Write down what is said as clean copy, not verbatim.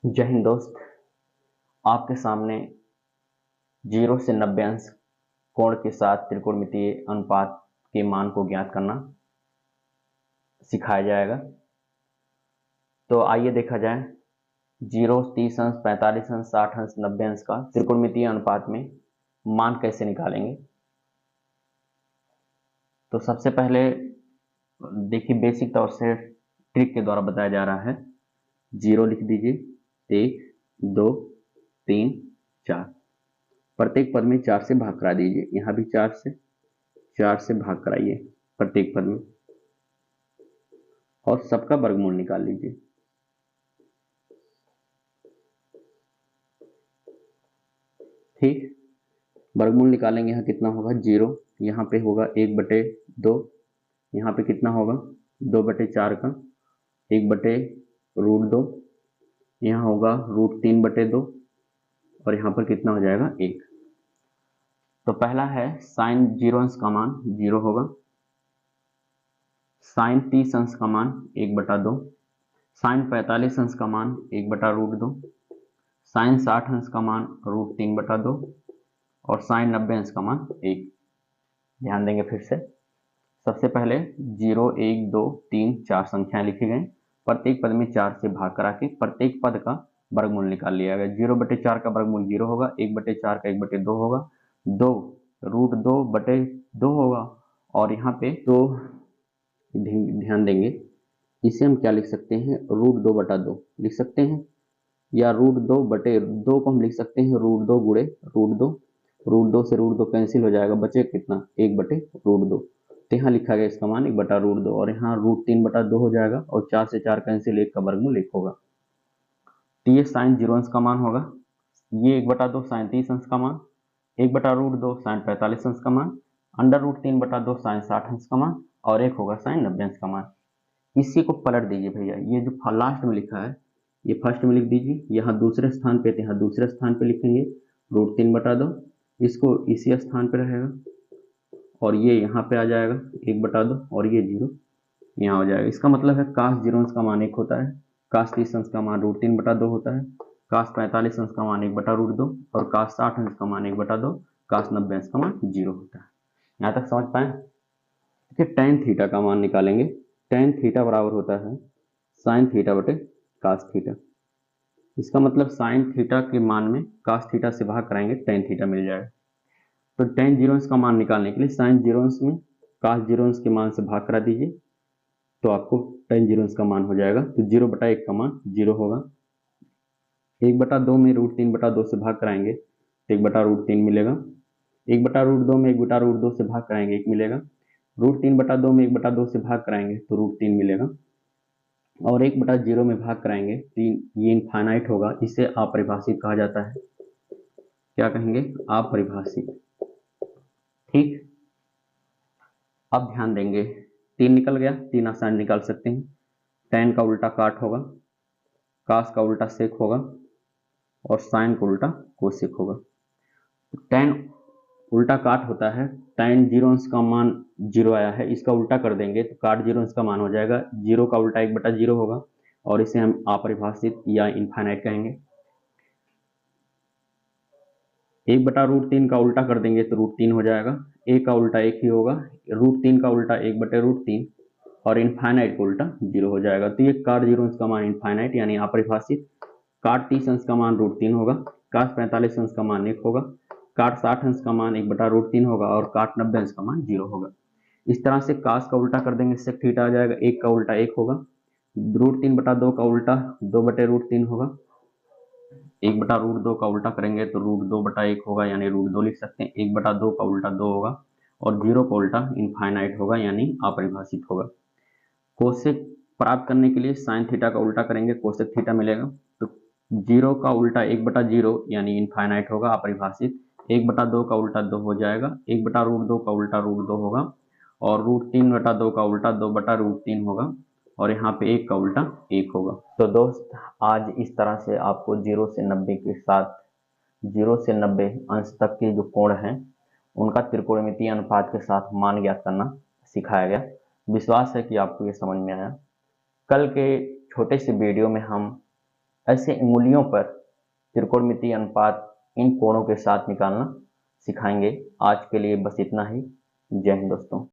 जय हिंद दोस्त। आपके सामने 0 से 90 अंश कोण के साथ त्रिकोणमितीय अनुपात के मान को ज्ञात करना सिखाया जाएगा। तो आइए देखा जाए 0, 30 अंश, 45 अंश, 60 अंश, 90 अंश का त्रिकोणमितीय अनुपात में मान कैसे निकालेंगे। तो सबसे पहले देखिए, बेसिक तौर से ट्रिक के द्वारा बताया जा रहा है। 0 लिख दीजिए, 1, 2, 3, 4। प्रत्येक पद में 4 से भाग करा दीजिए। यहाँ भी 4 से भाग कराइए प्रत्येक पद में, और सबका वर्गमूल निकाल लीजिए। ठीक, वर्गमूल निकालेंगे। यहाँ कितना होगा? 0। यहाँ पे होगा 1/2। यहाँ पे कितना होगा? 2/4 का 1/√2। यहाँ होगा √3/2, और यहाँ पर कितना हो जाएगा? 1। तो पहला है साइन 0 अंश का मान 0 होगा। साइन 30 अंश का मान 1/2। साइन 45 अंश का मान 1/√2। साइन 60 अंश का मान √3/2, और साइन 90 अंश का मान 1। ध्यान देंगे फिर से। सबसे पहले 0, 1, 2, 3, 4 संख्याएं लिखी गई। प्रत्येक पद में 4 से भाग करा के प्रत्येक पद का वर्गमूल निकाल लिया गया। 0/4 का वर्गमूल 0 होगा। 1/4 का 1/2 होगा। 2 √2/2 होगा। और यहाँ पे 2 ध्यान देंगे, इसे हम क्या लिख सकते हैं? √2/2 लिख सकते हैं, या √2/2 को हम लिख सकते हैं √2 गुणे √2। √2 से √2 कैंसिल हो जाएगा, बचे कितना? 1/√2। तो यहाँ लिखा गया इसका मान 1/√2, और यहाँ √3/2 हो जाएगा, और 4 से 4 कैंसिल, 1 का वर्गमूल 1 होगा। तो ये साइन 0 अंश का मान होगा। ये 1/2 साइन 30 अंश का मान, 1/√2 साइन 45 अंश का मान, √3/2 साइन 60 अंश का मान, और 1 होगा साइन 90 अंश का मान। इसी को पलट दीजिए भैया। ये जो लास्ट में लिखा है ये फर्स्ट में लिख दीजिए। यहाँ दूसरे स्थान पे, यहाँ दूसरे स्थान पे लिखेंगे √3/2। इसको इसी स्थान पे रहेगा, और ये यहाँ पे आ जाएगा 1/2, और ये 0 यहाँ हो जाएगा। इसका मतलब है cos 0 अंश का मान 1 होता है, cos 30 अंश का मान √3/2 होता है, cos 45 अंश का मान 1/√2, और cos 60 अंश का मान 1/2, cos 90 अंश का मान 0 होता है। यहाँ तक समझ पाए? देखिए, tan थीटा का मान निकालेंगे। tan थीटा बराबर होता है sin थीटा बटे cos थीटा। इसका मतलब sin थीटा के मान में cos थीटा से भाग कराएंगे, tan थीटा मिल जाएगा। तो tan 0 अंश का मान निकालने के लिए sin 0 अंश में cos 0 अंश के मान से भाग करा दीजिए, तो आपको tan 0 अंश का मान हो जाएगा। तो 0/1 का मान 0 होगा। 1/2 में √3/2 से भाग कराएंगे तो 1/√3 मिलेगा। 1/√2 में 1/√2 से भाग कराएंगे 1 मिलेगा। √3/2 में 1/2 से भाग कराएंगे तो √3 मिलेगा, और 1/0 में भाग कराएंगे 3। ये इनफाइनाइट होगा, इसे अपरिभाषित कहा जाता है। क्या कहेंगे? अपरिभाषित। ठीक, अब ध्यान देंगे, 3 निकल गया, 3 आसान निकाल सकते हैं। tan का उल्टा काट होगा, cos का उल्टा सेक होगा, और sin का उल्टा कोसेक होगा। tan उल्टा काट होता है, tan 0 अंश का मान 0 आया है, इसका उल्टा कर देंगे तो काट 0 अंश का मान हो जाएगा। 0 का उल्टा 1/0 होगा, और इसे हम अपरिभाषित या इनफाइनाइट कहेंगे। 1/√3 का उल्टा कर देंगे तो √3 हो जाएगा। 1 का उल्टा 1 ही होगा। √3 का उल्टा 1/√3, और इनफाइनाइट का उल्टा 0 हो जाएगा। तो ये काट 0 अंश का मान इनफाइनाइट यानी अपरिभाषित। काट 30 अंश का मान √3 होगा। काट 45 अंश का मान 1 होगा। काट 60 अंश का मान 1/√3 होगा, और काट 90 अंश का मान 0 होगा। इस तरह से cos का उल्टा कर देंगे, सेक थीटा आ जाएगा। 1 का उल्टा 1 होगा। √3/2 का उल्टा 2/√3 होगा। 1/√2 का उल्टा करेंगे तो √2/1 होगा, यानी √2 लिख सकते हैं। 1/2 का उल्टा 2 होगा, और 0 का उल्टा इनफाइनाइट होगा यानी अपरिभाषित होगा। कोसेक प्राप्त करने के लिए साइन थीटा का उल्टा करेंगे, कोसेक थीटा मिलेगा। तो 0 का उल्टा 1/0 यानी इनफाइनाइट होगा, अपरिभाषित। 1/2 का उल्टा 2 हो जाएगा। 1/√2 का उल्टा √2 होगा, और √3/2 का उल्टा 2/√3 होगा, और यहाँ पे 1 का उल्टा 1 होगा। तो दोस्त, आज इस तरह से आपको 0 से 90 के साथ 0 से 90 अंश तक के जो कोण हैं उनका त्रिकोणमितीय अनुपात के साथ मान ज्ञात करना सिखाया गया। विश्वास है कि आपको ये समझ में आया। कल के छोटे से वीडियो में हम ऐसे अंगुलियों पर त्रिकोणमितीय अनुपात इन कोणों के साथ निकालना सिखाएंगे। आज के लिए बस इतना ही। जय हिंद दोस्तों।